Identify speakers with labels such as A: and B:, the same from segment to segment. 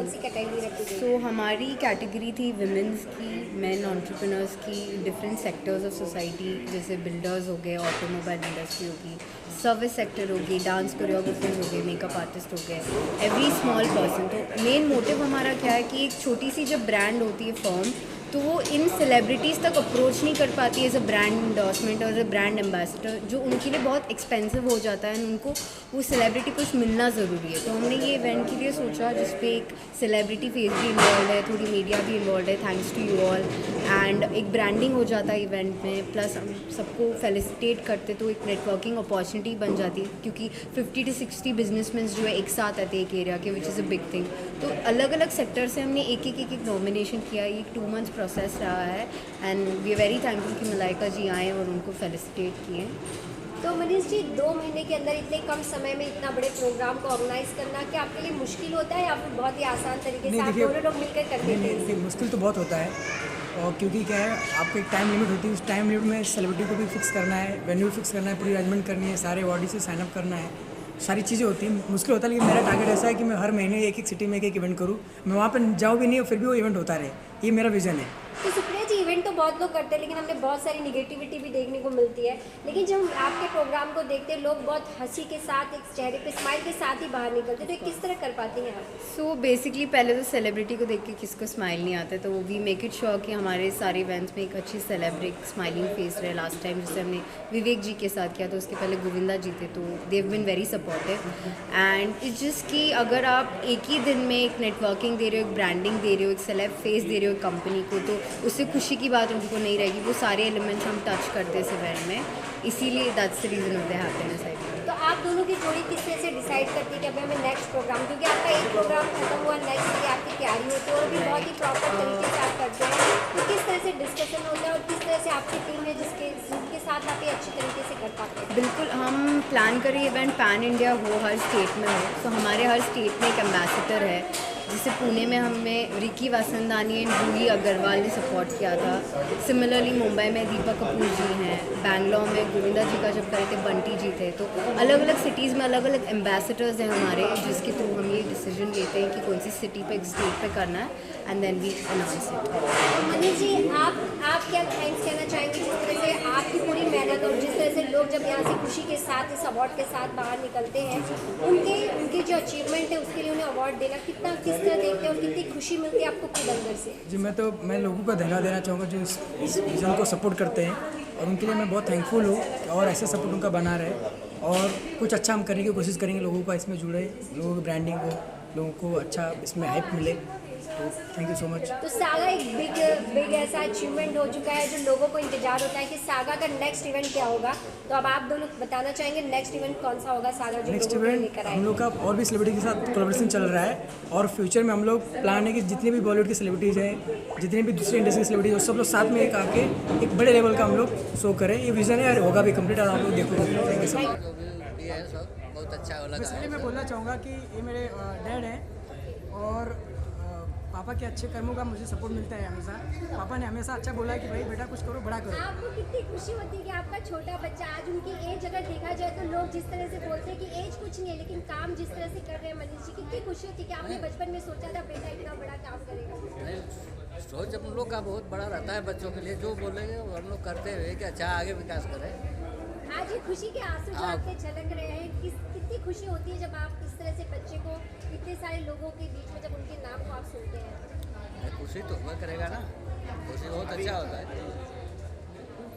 A: कौन सी कैटेगरी रखी गई?
B: सो हमारी कैटेगरी थी विमेंस की, मेन एंटरप्रेन्योर्स की, डिफरेंट सेक्टर्स ऑफ सोसाइटी, जैसे बिल्डर्स हो गए, ऑटोमोबाइल इंडस्ट्री होगी, सर्विस सेक्टर होगी, डांस कोरियोग्राफर्स हो गए, मेकअप आर्टिस्ट हो गए, एवरी स्मॉल पर्सन। तो मेन मोटिव हमारा क्या है कि एक छोटी सी जब ब्रांड होती है फर्म, तो वो इन सेलिब्रिटीज़ तक अप्रोच नहीं कर पाती एज अ ब्रांड इंडोर्समेंट और एज अ ब्रांड एम्बेसडर, जो उनके लिए बहुत एक्सपेंसिव हो जाता है। उनको वो सेलिब्रिटी कुछ मिलना ज़रूरी है। तो हमने ये इवेंट के लिए सोचा जिस पे एक सेलिब्रिटी फेस भी इन्वॉल्व है, थोड़ी मीडिया भी इन्वॉल्व है, thanks to you all, and एक ब्रांडिंग हो जाता है इवेंट में, प्लस हम सबको फेलिसिटेट करते तो एक नेटवर्किंग अपॉर्चुनिटी बन जाती है, क्योंकि 50 to 60 बिजनेसमैन जो है एक साथ आते हैं एक एरिया के, which is a big thing. तो अलग अलग सेक्टर से हमने एक नॉमिनेशन किया। ये 2 मंथ्स प्रोसेस रहा है, and we are very thankful कि मलाइका जी आए और उनको फेलिसिटेट किए।
A: तो मनीष जी, 2 महीने के अंदर इतने कम समय में इतना बड़े प्रोग्राम को ऑर्गेनाइज करना क्या आपके लिए मुश्किल होता है या फिर बहुत ही आसान तरीके से आप दोनों लोग मिलकर कर देते हैं?
C: देखिए मुश्किल तो बहुत होता है, और क्योंकि क्या है, आपको एक टाइम लिमिट होती है, उस टाइम लिमिट में सेलिब्रिटी को भी फिक्स करना है, वेन्यू फिक्स करना है, पूरी अरेंजमेंट करनी है, सारे बॉडी से साइन अप करना है, सारी चीज़ें होती हैं। मुश्किल होता है, लेकिन मेरा टारगेट ऐसा है कि मैं हर महीने एक सिटी में एक इवेंट करूँ। मैं वहाँ पर जाऊँ भी नहीं, फिर भी वो इवेंट होता रहे, ये मेरा विज़न है।
A: तो सुप्रिया जी, इवेंट तो बहुत लोग करते हैं लेकिन हमें बहुत सारी निगेटिविटी भी देखने को मिलती है। लेकिन जब हम आपके प्रोग्राम को देखते हैं, लोग बहुत हंसी के साथ, एक चेहरे पे स्माइल के साथ ही बाहर निकलते हैं, तो ये किस तरह कर पाती हैं आप?
B: सो बेसिकली पहले तो सेलिब्रिटी को देख के किसको स्माइल नहीं आता, तो वी मेक इट श्योर कि हमारे सारे इवेंट्स में एक अच्छी सेलिब्रिटी स्माइलिंग फेस रहे। लास्ट टाइम जैसे हमने विवेक जी के साथ किया, तो उसके पहले गोविंदा जी थे, तो they have been very supportive. And it's just कि अगर आप एक ही दिन में एक नेटवर्किंग दे रहे हो, एक ब्रांडिंग दे रहे हो, एक सेलेब फेस दे रहे हो कंपनी को, तो उससे खुशी की बात उनको नहीं रहेगी। वो सारे एलिमेंट्स हम टच करते हैं इस इवेंट में, इसीलिए that's the reason of the happiness I think.
A: तो आप दोनों की जोड़ी किस तरह से डिसाइड करती है कि अभी हमें नेक्स्ट प्रोग्राम, क्योंकि आपका एक प्रोग्राम खत्म हुआ, नेक्स्ट की आपकी तैयारी होती है और भी बहुत ही प्रॉपर तरीके से आप करते हैं, तो किस तरह से डिस्कशन होता है और किस तरह से आपकी टीम है जिनके साथ आप ये अच्छी तरीके से कर पाते हैं?
B: बिल्कुल, हम प्लान करें इवेंट पैन इंडिया हो, हर स्टेट में हो। तो हमारे हर स्टेट में एक एम्बेसडर है, जैसे पुणे में हमें रिकी वासंदानी एंड जूही अग्रवाल ने सपोर्ट किया था। सिमिलरली मुंबई में दीपक कपूर जी हैं, बैंगलोर में गोविंदा जी का जब करे थे बंटी जी थे। तो अलग अलग सिटीज़ में अलग अलग एम्बेसडर्स हैं हमारे, जिसके थ्रू हम ये डिसीजन लेते हैं कि कौन सी सिटी पे, स्टेट पे करना है, and then we announce it.
A: तो मनीष जी, आप क्या थैंक्स कहना चाहेंगे जिस तरह से आपकी पूरी मेहनत और जिस तरह से लोग जब यहाँ से खुशी के साथ, इस अवार्ड के साथ बाहर निकलते हैं, उनकी जो अचीवमेंट है उसके लिए उन्हें अवार्ड देना किस तरह देखते हैं और कितनी खुशी मिलती है आपको खुद अंदर से?
C: जी, मैं लोगों को धन्यवाद देना चाहूँगा जो इस विज़न को सपोर्ट करते हैं, और उनके लिए मैं बहुत थैंकफुल हूँ, और ऐसे सपोर्ट उनका बना रहे, और कुछ अच्छा हम करने की कोशिश करेंगे, लोगों को इसमें जुड़े, लोगों की ब्रांडिंग को, लोगों को अच्छा इसमें हाइप मिले। तो थैंक यू सो मच।
A: तो सागा एक बिग ऐसा अचीवमेंट हो चुका है जो लोगों को इंतजार होता है कि सागा का नेक्स्ट इवेंट क्या होगा। तो अब आप दोनों बताना चाहेंगे नेक्स्ट इवेंट कौन सा होगा सागा जो
C: नेक्स्ट
A: लोगों को
C: इवेंट
A: लेकर
C: हम
A: आएगा?
C: लोग का और भी सेलिब्रिटी के साथ कोलैबोरेशन चल रहा है, और फ्यूचर में हम लोग प्लान है कि जितने भी बॉलीवुड की सेलिब्रिटीज़ हैं, जितने भी दूसरी इंडस्ट्री की सेलिब्रिटीज हैं, सब लोग साथ में एक आके एक बड़े लेवल का हम लोग शो करें। ये विज़न है और होगा भी कंप्लीट, और आप लोग देखोगे। Thank you so much.
D: जो भी है सब बहुत अच्छा लगा
C: इसलिए
D: है।
C: मैं बोलना चाहूँगा कि ये मेरे डैड हैं, और पापा के अच्छे कर्मों का मुझे सपोर्ट मिलता है हमेशा। पापा ने हमेशा अच्छा बोला है कि भाई बेटा कुछ करो, बड़ा करो।
A: आपको कितनी खुशी होती है कि आपका छोटा बच्चा, आज उनकी एज अगर देखा जाए तो लोग जिस तरह से बोलते हैं कि एज कुछ नहीं है, लेकिन काम जिस तरह से कर रहे हैं मनीष जी, कितनी खुशी होती है कि आपने बचपन में सोचा था बेटा इतना बड़ा काम करेगा?
D: नहीं, सोच हम लोग का बहुत बड़ा रहता है बच्चों के लिए, जो बोलेंगे वो हम लोग करते हुए कि अच्छा आगे विकास करें।
A: आज ये खुशी के आंसू जो आपके छलक रहे हैं, कितनी खुशी होती है जब आप इस तरह से बच्चे को इतने सारे लोगों के बीच में जब उनके नाम को आप सुनते हैं?
D: खुशी तो हुआ करेगा ना, खुशी बहुत अच्छा होता है।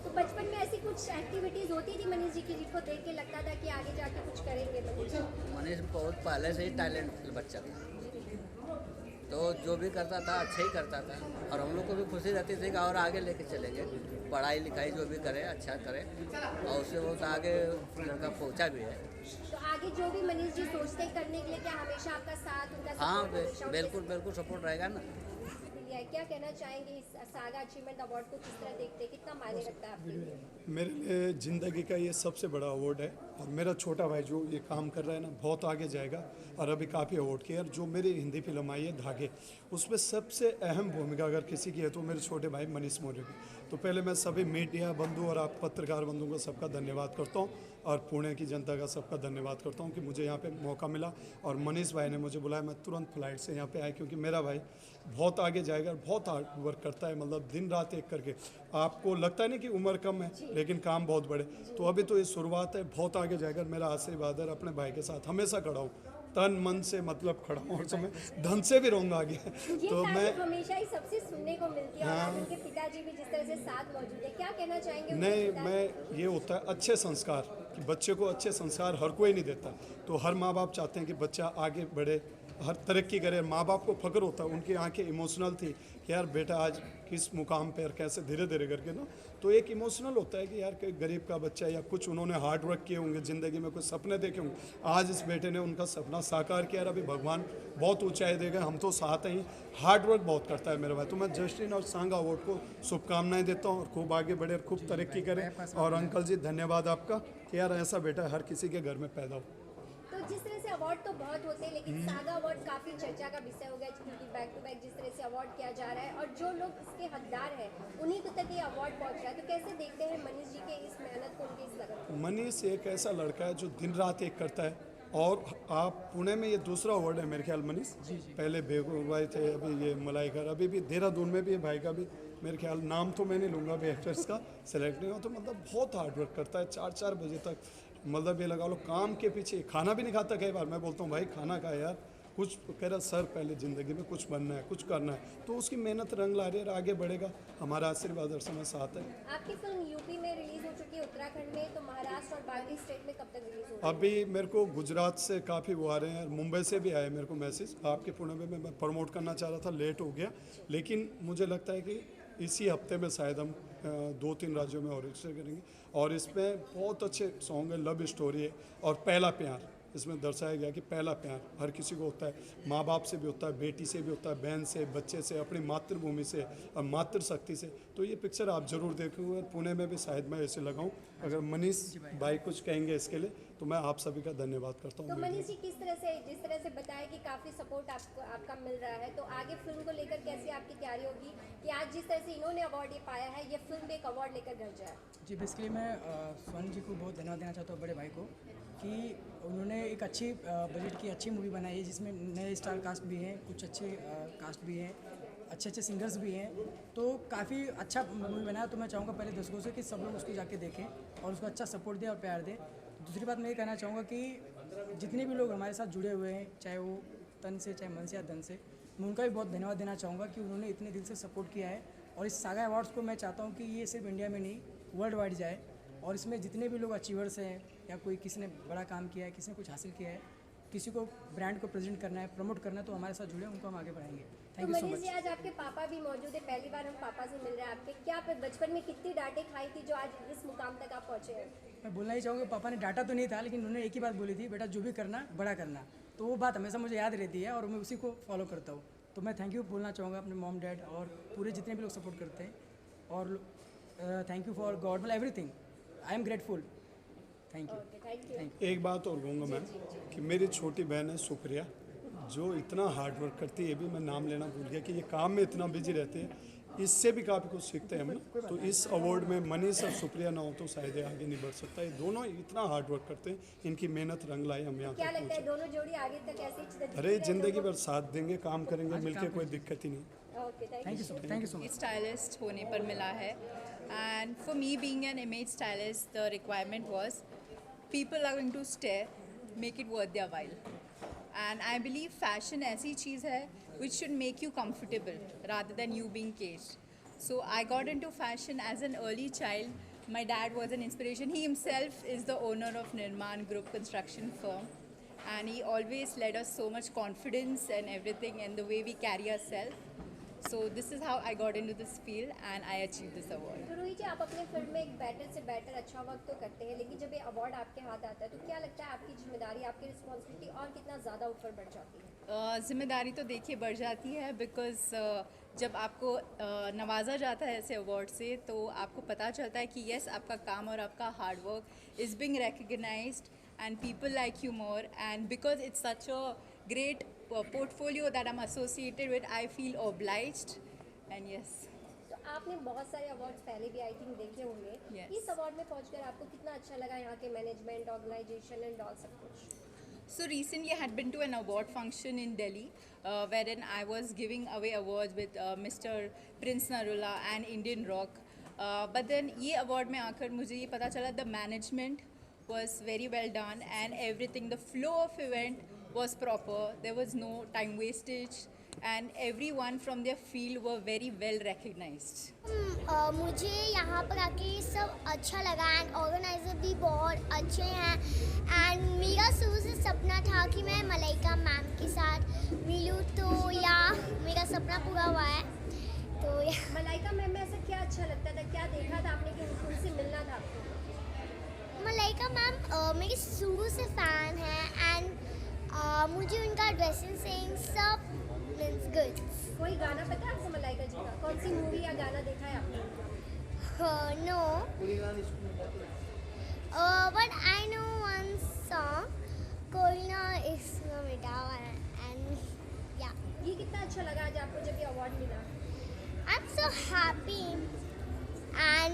A: तो बचपन में ऐसी कुछ एक्टिविटीज होती थी मनीष जी की जिनको देख के लगता था कि आगे जाके कुछ करेंगे मनीष?
D: मनीष बहुत पहले से ही टैलेंट बच्चा था, तो जो भी करता था अच्छा ही करता था, और हम लोग को भी खुशी रहती थी कि और आगे लेके चलेंगे, पढ़ाई लिखाई जो भी करे अच्छा करे, और उससे बहुत आगे लड़का पहुंचा भी है।
A: तो आगे जो भी मनीष जी सोचते हैं करने के लिए, क्या हमेशा आपका साथ, उनका
D: हाँ,
A: support हमेशा उनके
D: बिल्कुल बिल्कुल सपोर्ट रहेगा ना।
A: साथ है? क्या कहना चाहेंगे इस सागा अचीवमेंट अवार्ड को किस तरह देखते हैं, कितना मायने रखता है आपके लिए?
E: मेरे लिए ज़िंदगी का ये सबसे बड़ा अवार्ड है, और मेरा छोटा भाई जो ये काम कर रहा है ना, बहुत आगे जाएगा, और अभी काफ़ी अवार्ड किया। और जो मेरी हिंदी फिल्म आई है धागे, उसमें सबसे अहम भूमिका अगर किसी की है तो मेरे छोटे भाई मनीष मौर्य की। तो पहले मैं सभी मीडिया बंधु और आप पत्रकार बंधुओं को सबका धन्यवाद करता हूँ, और पुणे की जनता का सबका धन्यवाद करता हूँ कि मुझे यहाँ पे मौका मिला। और मनीष भाई ने मुझे बुलाया, मैं तुरंत फ्लाइट से यहाँ पे आया क्योंकि मेरा भाई बहुत आगे जाएगा और बहुत हार्ड वर्क करता है, मतलब दिन रात एक करके। आपको लगता है नहीं कि उम्र कम है, लेकिन काम बहुत बड़े। तो अभी तो ये शुरुआत है, बहुत आगे जाएगा। मेरा आशीर्वाद है, अपने भाई के साथ हमेशा खड़ा हूँ, तन मन से मतलब खड़ा हूँ, और समय धन से भी रहूँगा आगे।
A: ये
E: तो मैं
A: तारीफ हमेशा ही सबसे सुनने को मिलती है और आज उनके पिताजी भी जिस तरह से साथ मौजूद है, क्या कहना चाहेंगे उनके
E: नहीं,
A: पिताजी?
E: मैं ये होता है अच्छे संस्कार, कि बच्चे को अच्छे संस्कार हर कोई नहीं देता। तो हर माँ बाप चाहते हैं कि बच्चा आगे बढ़े, हर तरक्की करे। माँ बाप को फख्र होता है, उनकी आंखें इमोशनल थी कि यार बेटा आज किस मुकाम पे और कैसे धीरे धीरे करके ना। तो एक इमोशनल होता है कि यार कोई गरीब का बच्चा या कुछ उन्होंने हार्ड वर्क किए होंगे ज़िंदगी में, कुछ सपने देखे होंगे, आज इस बेटे ने उनका सपना साकार किया। अभी भगवान बहुत ऊंचाई देगा, हम तो साथ हैं ही। हार्ड वर्क बहुत करता है मेरा भाई। तो मैं जस्टिन और सांगा अवार्ड को शुभकामनाएं देता हूँ और खूब आगे बढ़े और खूब तरक्की करें। और अंकल जी धन्यवाद आपका कि यार ऐसा बेटा हर किसी के घर में पैदा हो।
A: तो जिस तरह से अवार्ड तो बहुत होते हैं, लेकिन सागा अवार्ड काफ़ी चर्चा का विषय हो गया क्योंकि बैक टू बैक जिस तरह से अवार्ड किया जा रहा है और जो लोग इसके हकदार हैं उन्हीं को तक ये अवार्ड पहुंच रहा है। तो कैसे देखते हैं मनीष जी के इस मेहनत को, उनकी इस लगन को?
E: मनीष एक ऐसा लड़का है जो दिन रात एक करता है। और आप पुणे में ये दूसरा अवार्ड है मेरे ख्याल मनीष, पहले बेगू भाई थे, अभी ये मलाइकर, अभी भी देहरादून में भी है भाई का भी मेरे ख्याल, नाम तो मैं नहीं लूँगा अभी एक्टर्स का, सेलेक्ट नहीं हो। तो मतलब बहुत हार्ड वर्क करता है, 4-4 बजे तक, मतलब ये लगा लो काम के पीछे। खाना भी नहीं खाता कई बार, मैं बोलता हूँ भाई खाना खा यार, कुछ कह रहा सर पहले ज़िंदगी में कुछ बनना है, कुछ करना है। तो उसकी मेहनत रंग ला रही है और आगे बढ़ेगा, हमारा आशीर्वाद हर समय साथ है।
A: आपकी फिल्म यूपी में रिलीज हो चुकी है, उत्तराखंड में, तो महाराष्ट्र और बाकी स्टेट में कब तक रिलीज होगी?
E: अभी मेरे को गुजरात से काफ़ी वो आ रहे हैं, मुंबई से भी आए मेरे को मैसेज। आपके पुणे में मैं प्रमोट करना चाह रहा था, लेट हो गया, लेकिन मुझे लगता है कि इसी हफ्ते में शायद हम 2-3 राज्यों में और रजिस्टर करेंगे। और इसमें बहुत अच्छे सॉन्ग है, लव स्टोरी है और पहला प्यार। इसमें दर्शाया गया कि पहला प्यार हर किसी को होता है, माँ बाप से भी होता है, बेटी से भी होता है, बहन से, बच्चे से, अपनी मातृभूमि से और मातृशक्ति से। तो ये पिक्चर आप जरूर देखोगे। पुणे में भी शायद मैं ऐसे लगाऊं। अगर मनीष भाई कुछ कहेंगे इसके लिए तो मैं आप सभी का धन्यवाद करता
A: तो
E: हूँ।
A: मनीष जी किस तरह से, जिस तरह से बताया कि काफ़ी सपोर्ट आपका मिल रहा है, तो आगे फिल्म को लेकर कैसी आपकी तैयारी होगी कि आज जिस तरह से इन्होंने अवार्ड ये पाया है, ये फिल्म भी एक अवार्ड लेकर घर जाए?
C: जी बेसिकली मैं स्वर्ण जी को बहुत धन्यवाद देना चाहता हूँ, बड़े भाई को, कि उन्होंने एक अच्छी बजट की अच्छी मूवी बनाई है जिसमें नए स्टार कास्ट भी हैं, कुछ अच्छे कास्ट भी हैं, अच्छे अच्छे सिंगर्स भी हैं। तो काफ़ी अच्छा मूवी बनाया। तो मैं चाहूँगा पहले दर्शकों से कि सब लोग उसको जाके देखें और उसको अच्छा सपोर्ट दें और प्यार दें। दूसरी बात मैं ये कहना चाहूँगा कि जितने भी लोग हमारे साथ जुड़े हुए हैं, चाहे वो तन से, चाहे मन से या धन से, मैं उनका भी बहुत धन्यवाद देना चाहूँगा कि उन्होंने इतने दिल से सपोर्ट किया है। और इस सागा अवार्ड्स को मैं चाहता हूँ कि ये सिर्फ इंडिया में नहीं, वर्ल्ड वाइड जाए और इसमें जितने भी लोग अचीवर्स हैं या कोई किसी ने बड़ा काम किया है, किसी ने कुछ हासिल किया है, किसी को ब्रांड को प्रेजेंट करना है, प्रमोट करना है, तो हमारे साथ जुड़े, उनको हम आगे बढ़ाएंगे।
A: तो
C: thank you so
A: Manish ji
C: much.
A: आज आपके पापा भी मौजूद है, पहली बार हम पापा से मिल रहे हैं आपके। क्या आप बचपन में कितनी डांटें खाई थी जो आज इस मुकाम तक आप पहुँचे हैं?
C: मैं बोलना ही चाहूँगा, पापा ने डांटा तो नहीं था, लेकिन उन्होंने एक ही बात बोली थी, बेटा जो भी करना बड़ा करना। तो वो बात हमेशा मुझे याद रहती है और मैं उसी को फॉलो करता हूँ। तो मैं थैंक यू बोलना चाहूँगा अपने मॉम डैड और पूरे जितने भी लोग सपोर्ट करते हैं। और थैंक यू फॉर गॉड, मतलब everything. I am grateful. Thank you.
A: Okay, thank you.
E: एक बात और कहूँगा मैं कि मेरी छोटी बहन है सुप्रिया, जो इतना हार्ड वर्क करती है, ये भी मैं नाम लेना भूल गया कि ये काम में इतना बिजी रहती है, इससे भी काफ़ी कुछ सीखते हैं हम ना। तो इस अवार्ड में मनीष और सुप्रिया ना हो तो शायद ये आगे नहीं बढ़ सकता। ये दोनों इतना हार्ड वर्क करते हैं, इनकी मेहनत रंग लाई हम यहाँ
A: क्या
E: तक
A: लगता है
E: पहुँचे।
A: दोनों जोड़ी आगे तक ऐसे ही
E: अरे ज़िंदगी भर साथ देंगे, काम करेंगे मिलके, कोई दिक्कत ही नहीं।
A: Okay,
C: thank you so much. Thank you so much.
F: Stylist होने पर मिला है। And for me being an image stylist the requirement was people are going to stay, make it worth their while. And I believe fashion ऐसी चीज़ है which should make you comfortable rather than you being caged. So I got into fashion as an early child. My dad was an inspiration. He himself is the owner of Nirman Group construction firm, and he always led us so much confidence and everything and the way we carry ourselves. So this is how I got into this field and I achieved this award.
A: तो रोहित जी, आप अपने film में एक better से better अच्छा work तो करते हैं, लेकिन जब ये अवार्ड आपके हाथ आता है तो क्या लगता है आपकी जिम्मेदारी, आपकी रिस्पॉन्सिबिलिटी और कितना ज़्यादा ऊपर बढ़ जाती है?
F: जिम्मेदारी तो देखिए बढ़ जाती है, बिकॉज़ जब आपको नवाजा जाता है ऐसे अवार्ड से तो आपको पता चलता है कि यस, आपका काम और आपका hard work is being recognised and people like you more, and because it's such a great portfolio that I'm associated with, I feel obliged, and yes.
A: तो आपने बहुत सारे अवार्ड्स पहले भी आई थिंक देखे होंगे।
F: Yes.
A: इस अवार्ड में पहुंचकर आपको कितना अच्छा लगा, यहाँ के मैनेजमेंट, ऑर्गेनाइजेशन एंड ऑल सब कुछ?
F: So recently, I had been to an award function in Delhi, wherein I was giving away awards with Mr. Prince Narula and Indian Rock. But then ये award में आकर मुझे ये पता चला the management was very well done and everything. The flow of event was proper. There was no time wastage, and everyone from their field were very well recognized.
G: मुझे यहाँ पर आके सब अच्छा लगा एंड ऑर्गेनाइजर भी बहुत अच्छे हैं एंड मेरा शुरू से सपना था कि मैं मलाइका मैम के साथ मिलूँ, तो या मेरा सपना पूरा हुआ है। तो
A: मलाइका मैम में ऐसा क्या अच्छा लगता था, क्या देखा था आपने कि उनसे मिलना था आपको?
G: मलाइका मैम मेरी शुरू से फ़ैन है एंड मुझे उनका ड्रेसिंग सेंस सब मीन्स गुड।
A: कोई गाना पता है आपको मलाइका जी का? कौन सी मूवी या गाना देखा है आपने?
G: No but I know one song कोई ना इसमें मिटा एंड या
A: ये कितना अच्छा लगा आज आपको जब ये अवार्ड मिला?
G: I am so happy and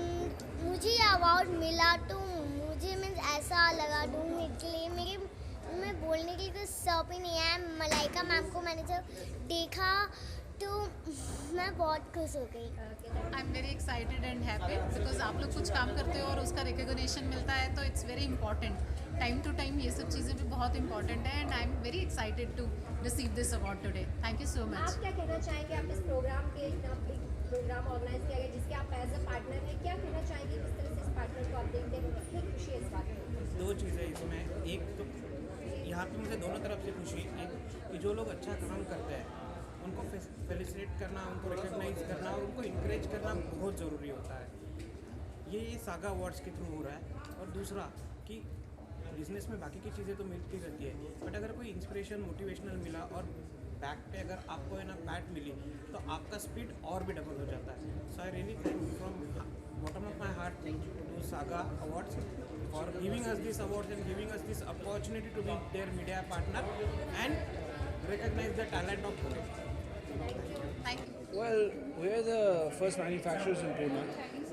G: मुझे ये अवार्ड मिला तो मुझे मीन्स ऐसा लगा ढूंढने के लिए मेरे में बोलने के लिए कुछ शब्द ही नहीं है। मलाइका मैम को मैंने जब देखा तो मैं बहुत खुश हो गई।
H: आई am very excited and happy because आप लोग कुछ काम करते हो और उसका रिकग्निशन मिलता है तो it's very important. Time to time ये सब चीज़ें भी बहुत इंपॉर्टेंट है and I am very excited to receive this award today. Thank you so much.
A: आप क्या कहना चाहेंगे, आप इस प्रोग्राम के इतना बिग प्रोग्राम ऑर्गेनाइज किया गया जिसके आप एज अ पार्टनर हैं, क्या कहना चाहेंगे, किस तरह से इस पार्टनर को आप देखते हैं, कितनी खुशी है इस बात में?
I: दो चीज़ें इसमें, एक तो यहाँ पे मुझे दोनों तरफ से खुशी है कि जो लोग अच्छा काम करते हैं उनको फेलिसिटेट करना, उनको रिकग्नाइज करना और उनको इंकरेज करना बहुत ज़रूरी होता है। ये सागा अवार्ड्स के थ्रू हो रहा है। और दूसरा कि बिजनेस में बाकी की चीज़ें तो मिलती रहती है, बट अगर कोई इंस्पिरेशन मोटिवेशनल मिला और बैक पे अगर आपको है ना पैट मिली तो आपका स्पीड और भी डबल हो जाता है। So I really thank from bottom of my heart to Saga awards for giving us this awards and giving us this opportunity to be their media partner and recognize the talent of Pune.
H: Thank you.
J: Well, we're the first manufacturers in Pune.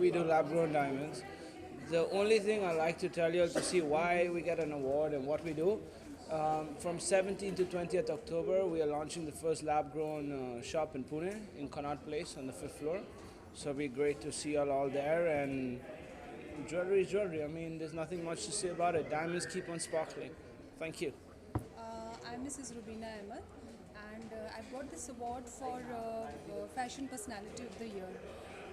J: We do lab-grown diamonds. The only thing I like to tell you to see why we get an award and what we do. From 17th to 20th October, we are launching the first lab-grown shop in Pune, in Connaught Place on the 5th floor. So it'll be great to see you all there. And jewelry is jewelry. I mean, there's nothing much to say about it. Diamonds keep on sparkling. Thank you.
K: I'm Mrs. Rubina Ahmed, and I got this award for Fashion Personality of the Year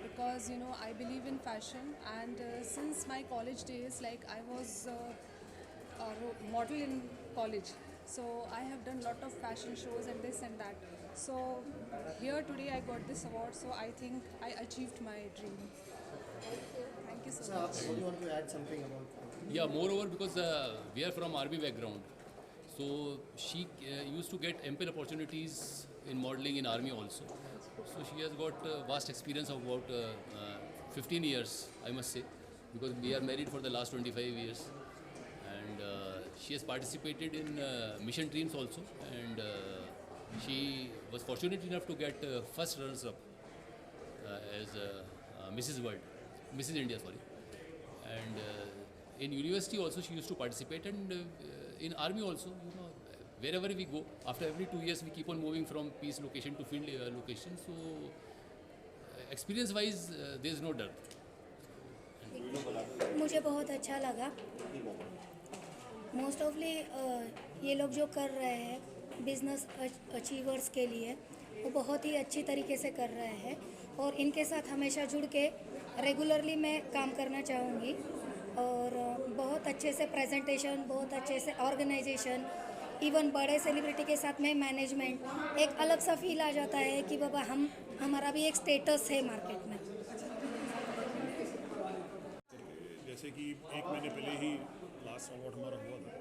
K: because I believe in fashion, and since my college days, like I was a model in college, so I have done a lot of fashion shows and this and that. So here today I got this award, so I think I achieved my dream. Thank you so much.
L: Do you want to add something about?
M: Yeah, moreover because we are from army background, so she used to get ample opportunities in modeling in army also. So she has got vast experience of about 15 years, I must say, because we are married for the last 25 years. And she has participated in mission dreams also, and she was fortunate enough to get first runners up as Mrs. India, sorry. And in university also she used to participate, and in army also, wherever we go, after every 2 years we keep on moving from peace location to field location. So experience wise there is no doubt.
N: मुझे बहुत अच्छा लगा। Most ऑफली ये लोग जो कर रहे हैं बिजनेस अचीवर्स के लिए, वो बहुत ही अच्छी तरीके से कर रहे हैं और इनके साथ हमेशा जुड़ के रेगुलरली मैं काम करना चाहूँगी। और बहुत अच्छे से प्रेजेंटेशन, बहुत अच्छे से ऑर्गेनाइजेशन, इवन बड़े सेलिब्रिटी के साथ में मैनेजमेंट, एक अलग सा फील आ जाता है कि बाबा हमारा भी एक स्टेटस है मार्केट में।
L: जैसे कि एक महीने पहले ही लास्ट अवार्ड हमारा हुआ था,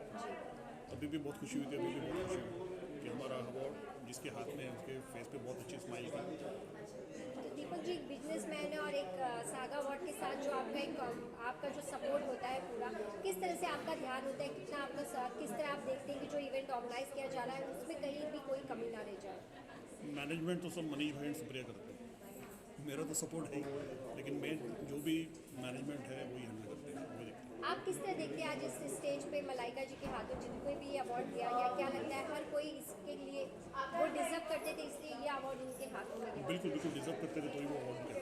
L: अभी भी बहुत खुशी हुई थी, अभी भी बहुत खुशी हुई कि हमारा अवार्ड जिसके हाथ में है उसके फेस पे बहुत अच्छी स्माइल थी।
A: दीपक जी, बिजनेसमैन है और एक सागा अवार्ड के साथ जो आपका जो सपोर्ट होता है पूरा, किस तरह से आपका ध्यान होता है, कितना आपका साथ, किस तरह आप देखते हैं कि जो इवेंट ऑर्गेनाइज किया जा रहा है उसमें कहीं भी कोई कमी ना रह जाए?
L: मैनेजमेंट तो सब मनीष भाई स्प्रे करते हैं, मेरा तो सपोर्ट है ही, लेकिन मेन जो भी मैनेजमेंट है वही हैंडल करते हैं, वही देखते हैं।
A: आप किस तरह देखते हैं आज इस स्टेज पे मलाइका जी के हाथों जिनको भी अवार्ड दिया गया, क्या लगता है हर कोई इसके लिए वो डिजर्व करते थे इसलिए ये अवार्ड उनके हाथों में गया?
L: बिल्कुल बिल्कुल डिजर्व करते थे तो ही वो अवार्ड मिला।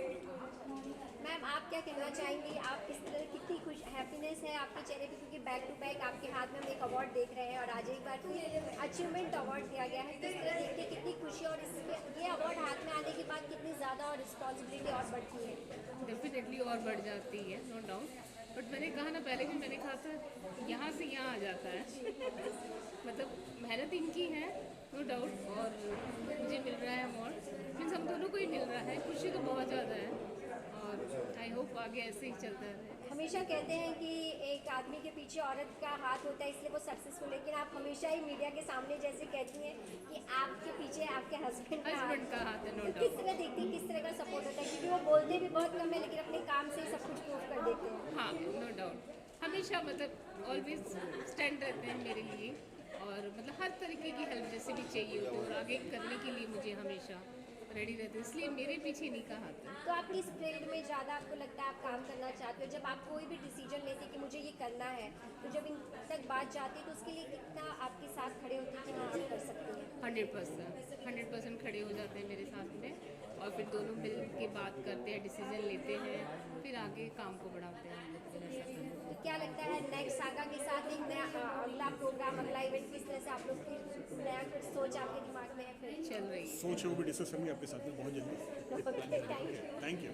A: मैम आप क्या कहना चाहेंगी, आप किस तरह कितनी खुश हैप्पीनेस है आपके चेहरे पे, क्योंकि बैक टू बैक आपके हाथ में हम एक अवार्ड देख रहे हैं और आज एक बार फिर अचीवमेंट अवार्ड दिया गया है, किस तरह देख के कितनी खुशी और इसमें ये अवार्ड हाथ में आने के बाद कितनी ज़्यादा और रिस्पॉन्सिबिलिटी और बढ़ती है?
O: डेफिनेटली और बढ़ जाती है, नो डाउट। बट मैंने कहा ना पहले भी, मैंने कहा था यहाँ से यहाँ आ जाता है मतलब मेहनत इनकी है नो डाउट, और मुझे मिल रहा है अवार्ड, मीन्स हम दोनों को ही मिल रहा है, खुशी तो बहुत ज़्यादा है और आई होप आगे ऐसे ही चलता रहे।
A: हमेशा कहते हैं कि एक आदमी के पीछे औरत का हाथ होता है इसलिए वो सक्सेसफुल, लेकिन आप हमेशा ही मीडिया के सामने जैसे कहती हैं कि आपके पीछे आपके हस्बैंड
O: का हाथ है, नो डाउट।
A: किस तरह देखती हैं, किस तरह का सपोर्ट होता है, क्योंकि वो बोलते भी बहुत कम है लेकिन अपने काम से ही सब कुछ प्रूव कर देते हैं।
O: हाँ नो डाउट, हमेशा मतलब ऑलवेज स्टैंड रहते हैं मेरे लिए, और मतलब हर तरीके की हेल्प जैसे भी चाहिए हो और आगे करने के लिए मुझे हमेशा रेडी रहते हैं, इसलिए मेरे पीछे नहीं का हाथ है।
A: तो आप किस फील्ड में ज़्यादा आपको लगता है आप काम करना चाहते हो, जब आप कोई भी डिसीजन लेते हैं कि मुझे ये करना है, तो जब इन तक बात जाती है तो उसके लिए कितना आपके साथ खड़े होते हैं कि हाँ कर सकते हैं?
O: 100% खड़े हो जाते हैं मेरे साथ में, और फिर दोनों मिल के बात करते हैं, डिसीजन लेते हैं, फिर आगे काम को बढ़ाते हैं हम लोग।
A: तो क्या लगता है नेक्स्ट सागा के साथ एक नया अगला प्रोग्राम, अगला इवेंट किस तरह से आप लोग की नया कुछ सोच आपके दिमाग में है फिर
O: चल रही है?
L: सोच है वो भी डिस्कस करेंगे आपके साथ में बहुत जल्दी।
A: Thank you.
L: Thank you.